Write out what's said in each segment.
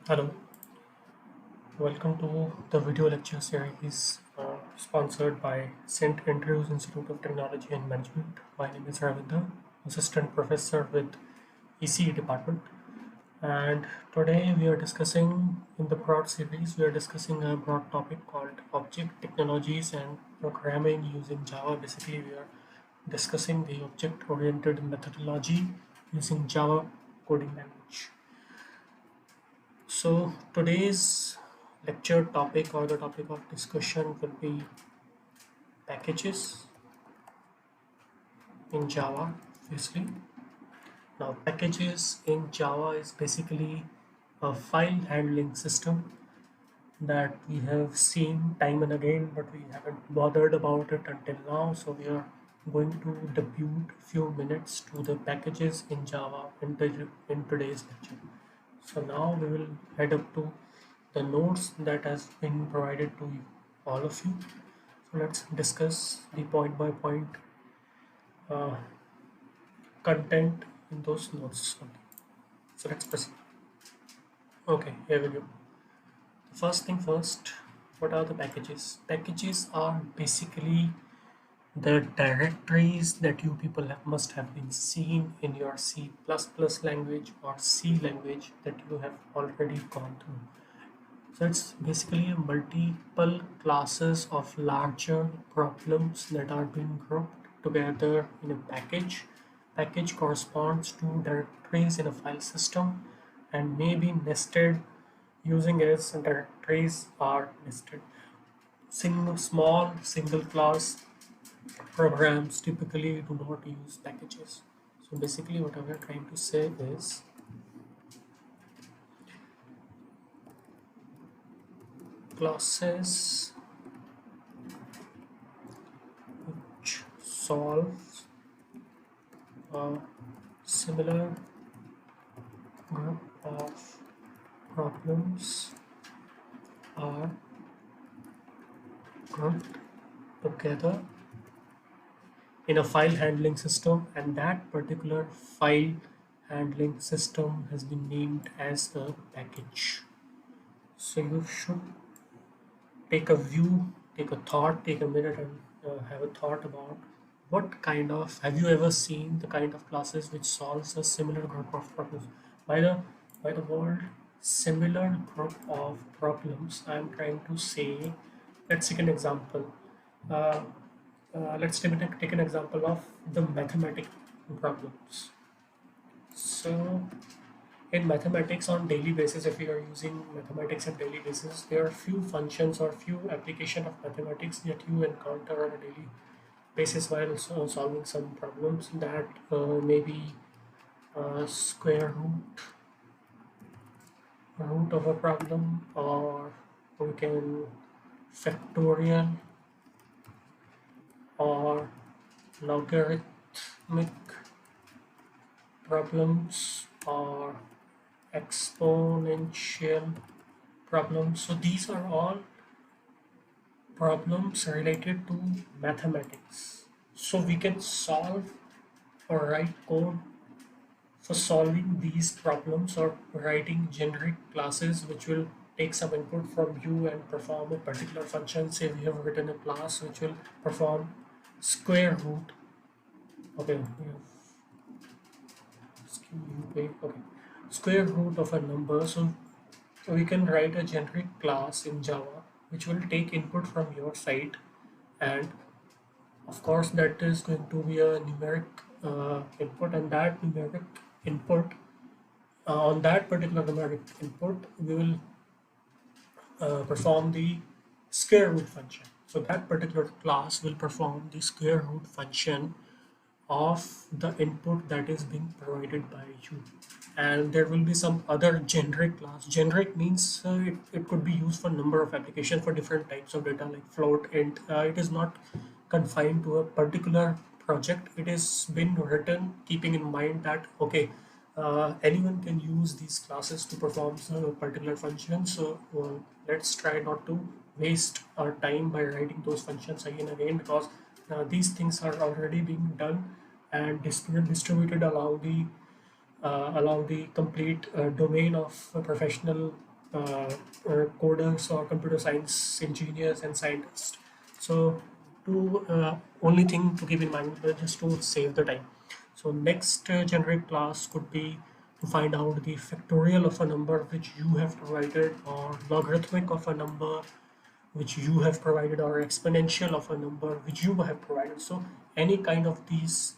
Hello, welcome to the video lecture series sponsored by St. Andrews Institute of Technology and Management. My name is Ravinder, Assistant Professor with ECE Department. And today we are discussing, in the broad series, we are discussing a broad topic called Object Technologies and Programming using Java. Basically, we are discussing the object-oriented methodology using Java coding language. So today's lecture topic or the topic of discussion will be packages in Java, obviously. Now, packages in Java is basically a file handling system that we have seen time and again, but we haven't bothered about it until now. So we are going to devote a few minutes to the packages in Java in today's lecture. So now we will head up to the notes that has been provided to all of you. So let's discuss the point by point uh, content in those notes. Okay. So let's proceed. Okay, here we go. First thing first, what are the packages? Packages are basically the directories that you people must have been seen in your C++ language or C language that you have already gone through. So it's basically multiple classes of larger problems that are being grouped together in a package. Package corresponds to directories in a file system and may be nested using as directories are nested. Small single class programs typically do not use packages. So basically what I'm trying to say is classes which solve a similar group of problems are grouped together in a file handling system, and that particular file handling system has been named as a package. So you should take a view, take a thought, take a minute and have a thought about what kind of, have you ever seen the kind of classes which solves a similar group of problems? By the by the word similar group of problems, I'm trying to say, let's take an example. Uh, let's take an example of the mathematic problems. So in mathematics on daily basis, if you are using mathematics on daily basis, there are few functions or few application of mathematics that you encounter on a daily basis while solving some problems that may be square root of a problem, or we can factorial or logarithmic problems or exponential problems. So these are all problems related to mathematics. So we can solve or write code for solving these problems or writing generic classes which will take some input from you and perform a particular function. Say we have written a class which will perform square root. Okay, we have okay, square root of a number. So we can write a generic class in Java which will take input from your side, and of course that is going to be a numeric input, and that numeric input on that particular numeric input we will perform the square root function. So that particular class will perform the square root function of the input that is being provided by you. And there will be some other generic class. Generic means it could be used for number of applications for different types of data like float, int. It is not confined to a particular project. It has been written keeping in mind that okay, anyone can use these classes to perform some particular function. So let's try not to waste our time by writing those functions again and again, because these things are already being done and distributed along the complete domain of professional coders or computer science engineers and scientists. So to only thing to keep in mind just to save the time. So next generic class could be to find out the factorial of a number which you have provided, or logarithmic of a number which you have provided, or exponential of a number which you have provided. So any kind of these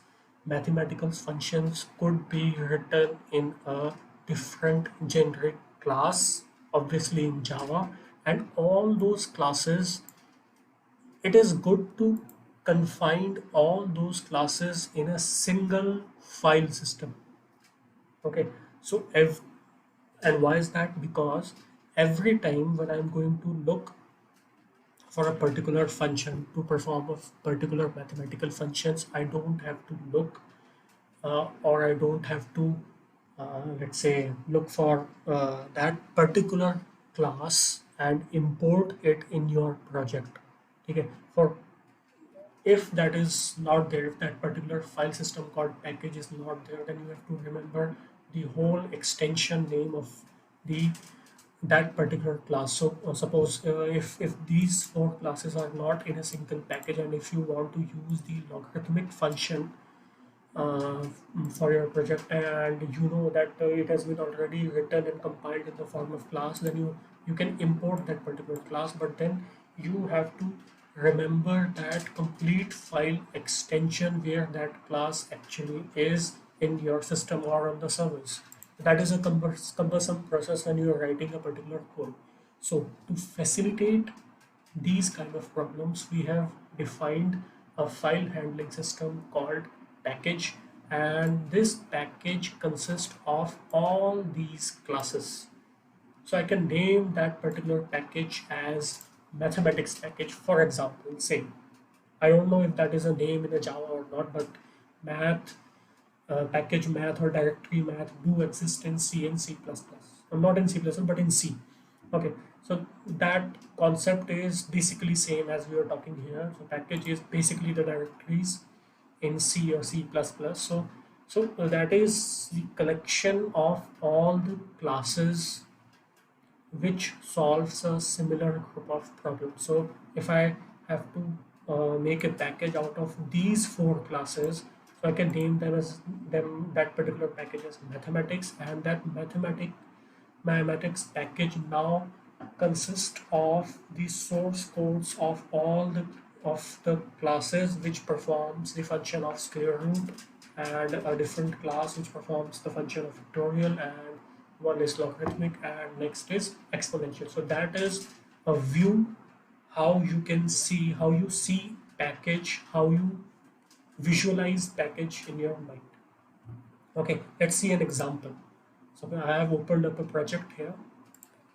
mathematical functions could be written in a different generic class, obviously in Java, and all those classes, it is good to confine all those classes in a single file system. Okay, so and why is that? Because every time when I'm going to look for a particular function to perform a particular mathematical functions, I don't have to look or I don't have to let's say look for that particular class and import it in your project. Okay, for if that is not there, if that particular file system called package is not there, then you have to remember the whole extension name of the that particular class. So suppose if these four classes are not in a single package, and if you want to use the logarithmic function uh, for your project, and you know that it has been already written and compiled in the form of class, then you can import that particular class, but then you have to remember that complete file extension where that class actually is in your system or on the servers. That is a cumbersome process when you are writing a particular code. So to facilitate these kind of problems, we have defined a file handling system called package, and this package consists of all these classes. So I can name that particular package as mathematics package, for example. Say, I don't know if that is a name in a Java or not, but math, package math or directory math do exist in C and C++. Not in C++, but in C. Okay, so that concept is basically same as we were talking here. So package is basically the directories in C or C++. So that is the collection of all the classes which solves a similar group of problems. So if I have to make a package out of these four classes, so I can name them as them that particular package as mathematics, and that mathematics package now consists of the source codes of the classes which performs the function of square root, and a different class which performs the function of factorial, and one is logarithmic, and next is exponential. So that is a view how you can see, how you see package, how you visualize package in your mind. Okay, let's see an example. So I have opened up a project here,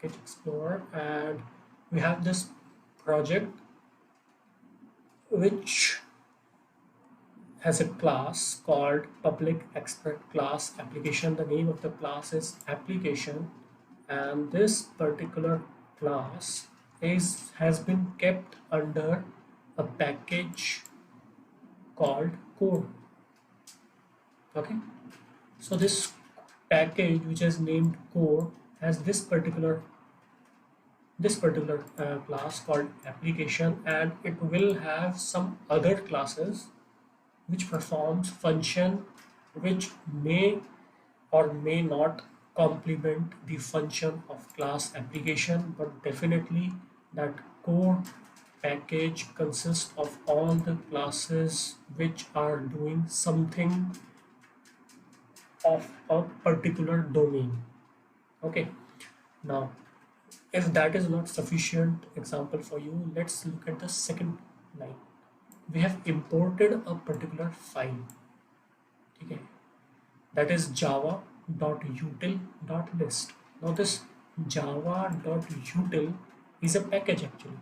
Package Explorer, and we have this project which has a class called public expert class application. The name of the class is application, and this particular class has been kept under a package called core. Okay, so this package which is named core has this particular class called application, and it will have some other classes which performs function which may or may not complement the function of class application, but definitely that core package consists of all the classes which are doing something of a particular domain. Okay, now if that is not sufficient example for you, let's look at the second line. We have imported a particular file, okay, that is java.util.list. Now this java.util is a package actually,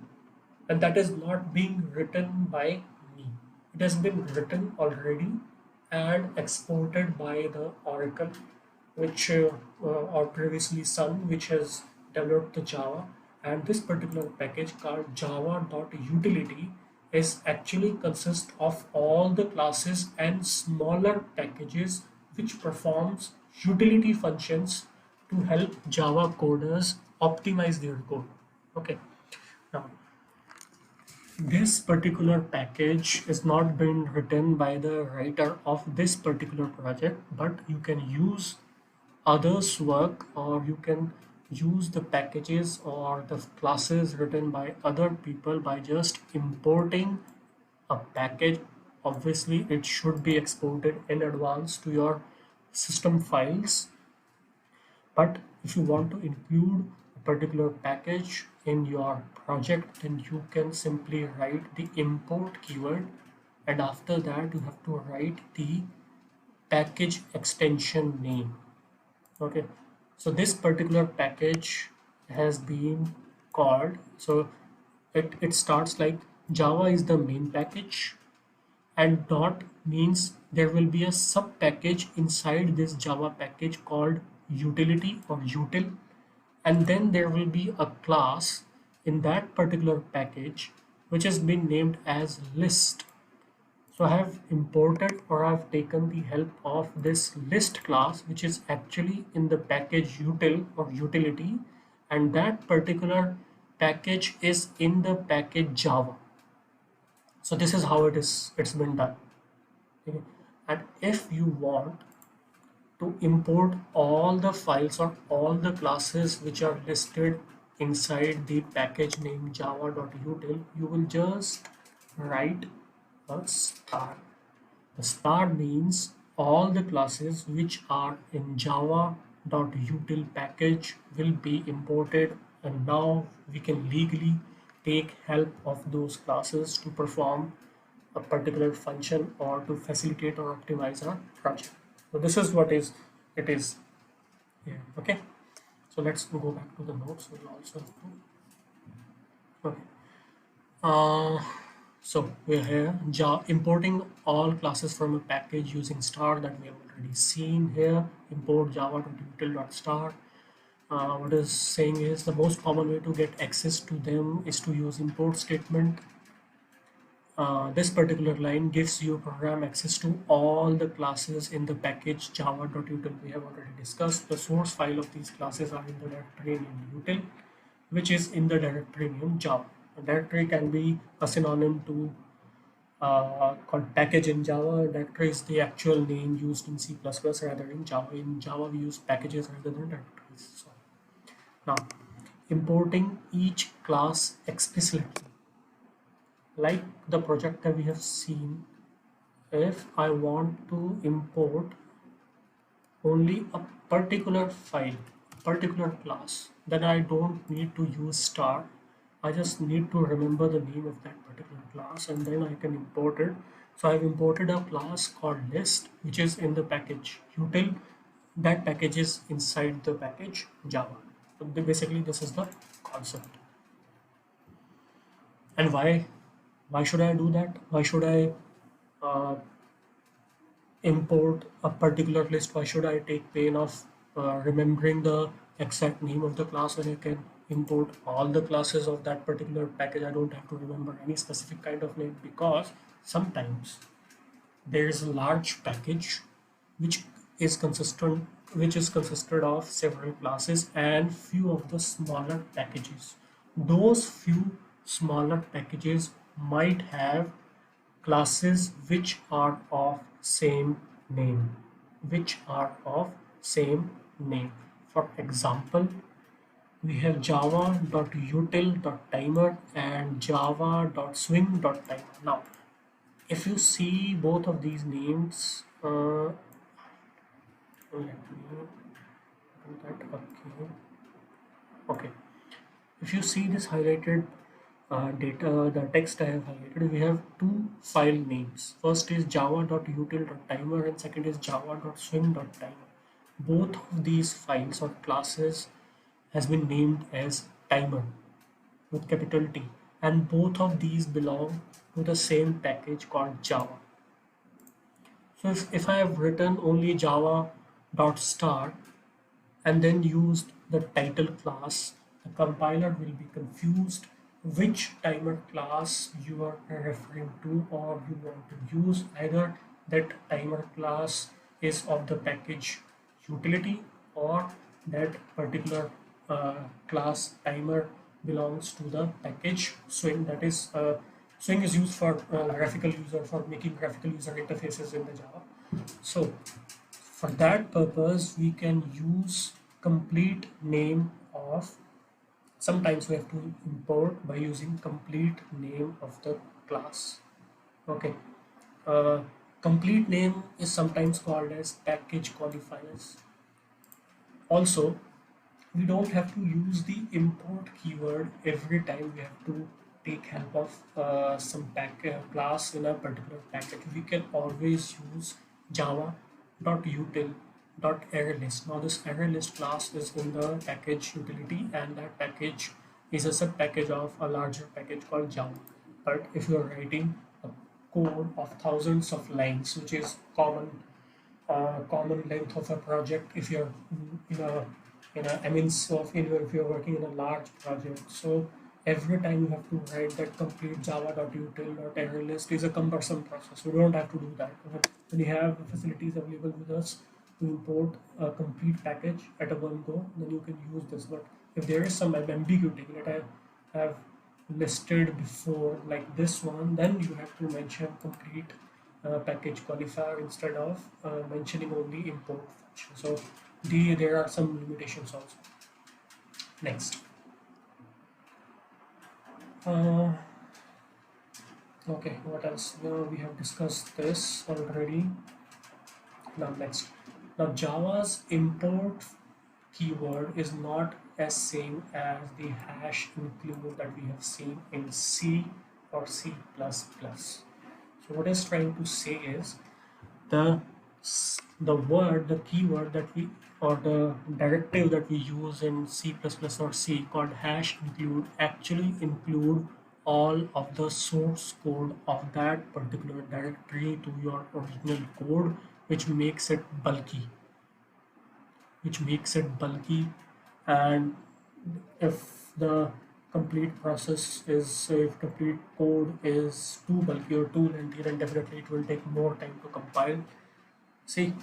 and that is not being written by me. It has been written already and exported by the Oracle, which or previously Sun, which has developed the Java. And this particular package called java.utility is actually consists of all the classes and smaller packages which performs utility functions to help Java coders optimize their code. Okay, now this particular package is not been written by the writer of this particular project, but you can use others work, or you can use the packages or the classes written by other people by just importing a package. Obviously it should be exported in advance to your system files, but if you want to include a particular package in your project, then you can simply write the import keyword, and after that you have to write the package extension name. Okay, so this particular package has been called, so it starts like Java is the main package, and dot means there will be a sub package inside this Java package called utility or util, and then there will be a class in that particular package which has been named as list. So I have imported, or I've taken the help of this list class, which is actually in the package util or utility, and that particular package is in the package Java. So this is how it's been done. Okay. And if you want to import all the files or all the classes which are listed inside the package name java.util, you will just write a star. The star means all the classes which are in java.util package will be imported, and now we can legally take help of those classes to perform a particular function or to facilitate or optimize our project. So this is what is it is here. Okay, so let's go back to the notes. We'll also have to, okay. So we're here importing all classes from a package using star, that we have already seen here. Import java.util.star. What is saying is the most common way to get access to them is to use import statement. This particular line gives you program access to all the classes in the package java.util. We have already discussed the source file of these classes are in the directory named util, which is in the directory named Java. A directory can be a synonym to called package in Java. Directory is the actual name used in C++ rather in Java. In Java, we use packages rather than directories. So now, importing each class explicitly, like the project that we have seen. If I want to import only a particular file, particular class, then I don't need to use star. I just need to remember the name of that particular class, and then I can import it. So I've imported a class called list, which is in the package util. That package is inside the package Java. So basically this is the concept. And why should I do that? Why should I uh, import a particular list? Why should I take pain of remembering the exact name of the class when I can import all the classes of that particular package? I don't have to remember any specific kind of name, because sometimes there is a large package which is consisted of several classes and few of the smaller packages. Those few smaller packages might have classes which are of same name, For example, we have java.util.timer and java.swing.timer. Now if you see both of these names, let me do that. Okay, if you see this highlighted data, the text I have highlighted, we have two file names. First is java.util.timer and second is java.swing.timer. Both of these files or classes has been named as timer with capital T, and both of these belong to the same package called Java. So if I have written only java.star and then used the title class, the compiler will be confused which timer class you are referring to or you want to use. Either that timer class is of the package utility, or that particular class timer belongs to the package swing. That is, swing is used for graphical user, for making graphical user interfaces in the Java. So for that purpose, we can use complete name of. Sometimes we have to import by using complete name of the class. Okay. Uh, Complete name is sometimes called as package qualifiers. Also, we don't have to use the import keyword every time we have to take help of some class in a particular package. We can always use java.util.arraylist. Now this arraylist class is in the package utility, and that package is a sub package of a larger package called Java. But if you are writing a code of thousands of lines, which is common length of a project if you're in a I mean, so if you're working in a large project, so every time you have to write that complete java.util.arraylist is a cumbersome process. We don't have to do that. When you have facilities available with us to import a complete package at a one go, then you can use this. But if there is some ambiguity that I have listed before, like this one, then you have to mention complete package qualifier instead of mentioning only import function. So there are some limitations also. Next. Okay, what else? We have discussed this already. Now next. Now Java's import keyword is not as same as the hash include that we have seen in C or C++. So what it's trying to say is the the keyword that we, or the directive that we use in C++ or C called hash include, actually include all of the source code of that particular directory to your original code, which makes it bulky. And if the complete process is, if complete code is too bulky or too lengthy, then definitely it will take more time to compile. See,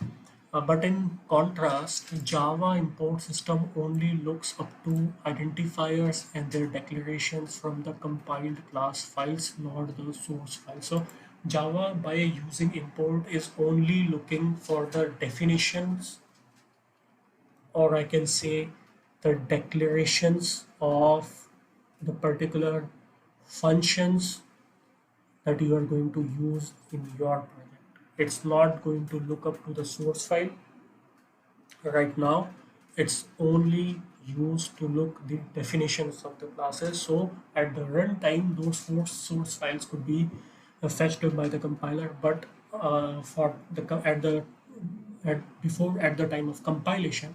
but in contrast, Java import system only looks up to identifiers and their declarations from the compiled class files, not the source file. So Java, by using import, is only looking for the definitions, or I can say the declarations of the particular functions that you are going to use in your project. It's not going to look up to the source file right now. It's only used to look the definitions of the classes. So at the runtime, those source files could be fetched by the compiler, but for the at the time of compilation,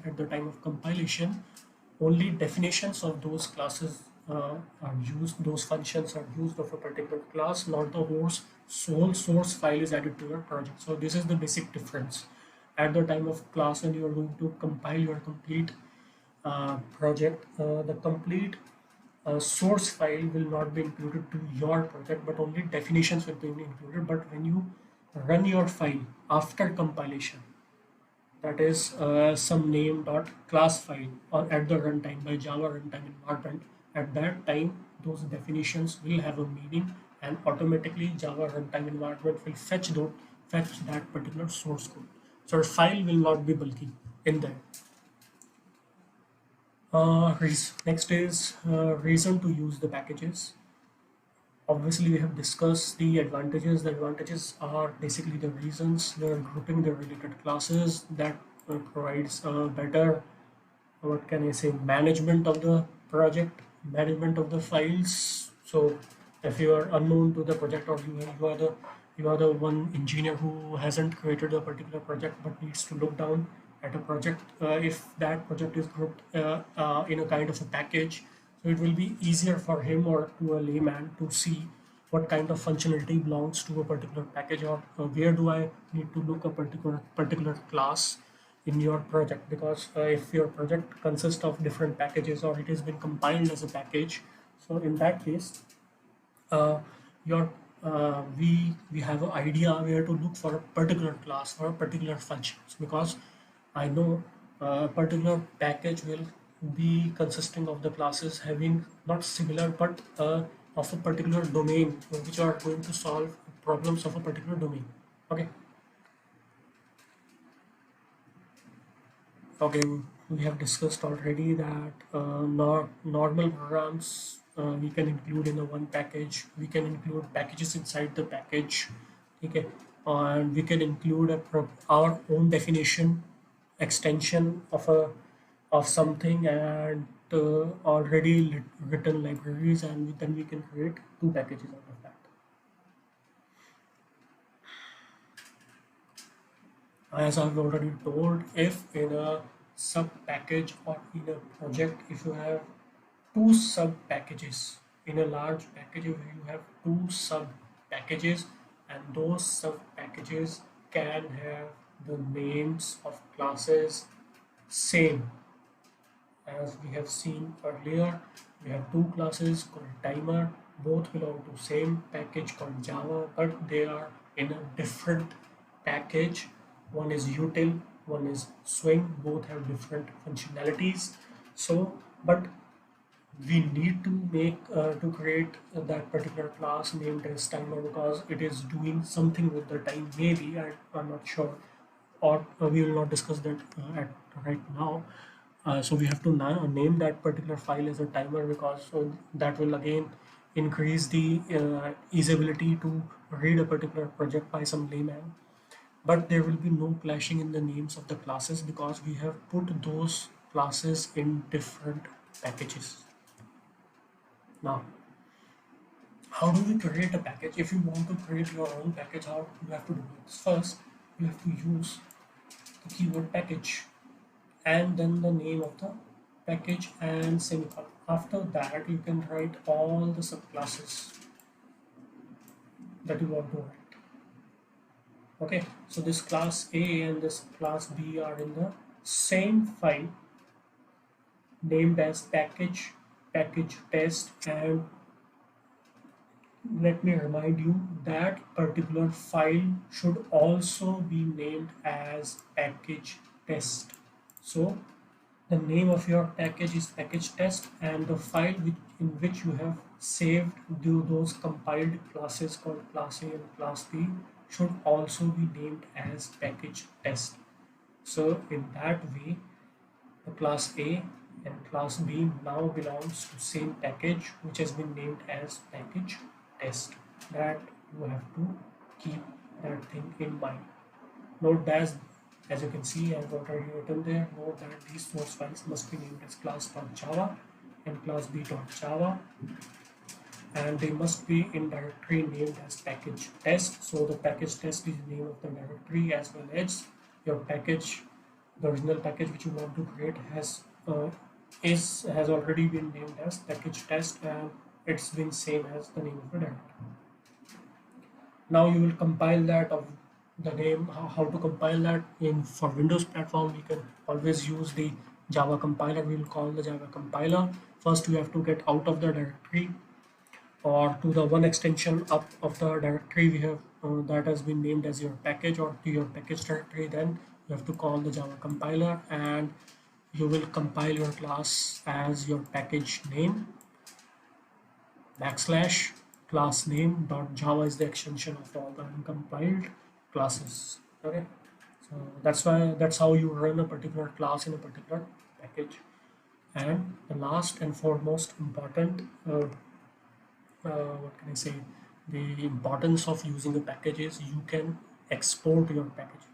only definitions of those classes are used, those functions are used of a particular class, not the whole source file is added to your project. So this is the basic difference. At the time of class, when you are going to compile your complete project, the complete source file will not be included to your project, but only definitions will be included. But when you run your file after compilation, that is some name dot class file, or at the runtime by Java runtime environment, at that time those definitions will have a meaning, and automatically Java runtime environment will fetch that particular source code. So file will not be bulky in there. Next is reason to use the packages. Obviously, we have discussed the advantages. The advantages are basically the reasons. They are grouping the related classes that provides a better, what can I say, management of the project, management of the files. So if you are unknown to the project, or you are the one engineer who hasn't created a particular project but needs to look down at a project, if that project is grouped in a kind of a package, so it will be easier for him or to a layman to see what kind of functionality belongs to a particular package, or where do I need to look a particular class in your project. Because if your project consists of different packages, or it has been compiled as a package, so in that case, your we have an idea where to look for a particular class or a particular functions, because I know a particular package will be consisting of the classes having not similar but of a particular domain, which are going to solve problems of a particular domain. Okay. Okay, we have discussed already that normal programs we can include in a one package. We can include packages inside the package. Okay, and we can include our own definition, extension of something, and already written libraries, and then we can create two packages out of that. As I've already told, if in a sub package or in a project, if you have two sub packages in a large package, if you have two sub packages, and those sub packages can have the names of classes same as we have seen earlier. We have two classes called timer, both belong to same package called Java, but they are in a different package. One is util, one is swing, both have different functionalities. So but we need to make to create that particular class named as timer because it is doing something with the time. Maybe I'm not sure, or we will not discuss that at right now. So we have to name that particular file as a timer because that will again increase the usability to read a particular project by some layman. But there will be no clashing in the names of the classes because we have put those classes in different packages. Now, how do we create a package? If you want to create your own package, how you have to do it? First, you have to use the keyword package and then the name of the package and semicolon. After that, you can write all the subclasses that you want to write. Okay, so this class A and this class B are in the same file named as package test, and let me remind you that particular file should also be named as package test. So the name of your package is package test, and the file in which you have saved those compiled classes called class A and class B should also be named as package test. So in that way, the class A and class B now belongs to same package which has been named as package test. That you have to keep that thing in mind. Note that, as you can see, I've already written there, note that these source files must be named as class.java and class b.java, and they must be in directory named as package test. So the package test is the name of the directory, as well as your package, the original package which you want to create has already been named as package test, and it's been same as the name of the directory. Now you will compile that of the name. How to compile that? In for Windows platform, we can always use the Java compiler. We will call the Java compiler. First, you have to get out of the directory or to the one extension up of the directory we have that has been named as your package, or to your package directory. Then you have to call the Java compiler, and you will compile your class as your package name backslash class name dot java is the extension of all the uncompiled classes. Okay, so that's how you run a particular class in a particular package. And the last and foremost important what can I say, the importance of using a package is you can export your packages.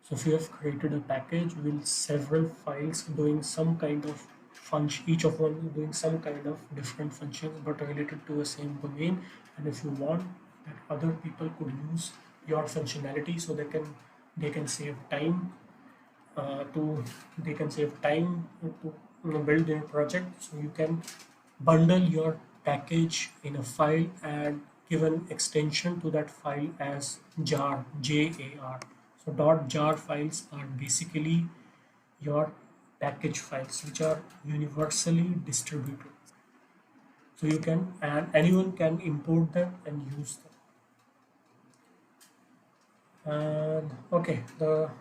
So if you have created a package with several files doing some kind of function, each of one doing some kind of different functions but related to the same domain, and if you want that other people could use your functionality, so they can save time to they can save time to build their project. So you can bundle your package in a file and give an extension to that file as jar, jar. So .jar files are basically your package files which are universally distributed. So you can, and anyone can import them and use them. And okay,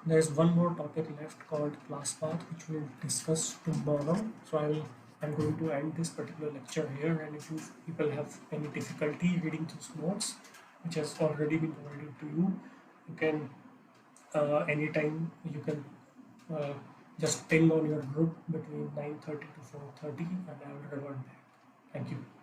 there's one more topic left called class path, which we'll discuss tomorrow. So I'm going to end this particular lecture here, and if you people have any difficulty reading those notes, which has already been provided to you, you can anytime you can uh, just ping on your group between 9:30 to 4:30, and I will revert back. Thank you.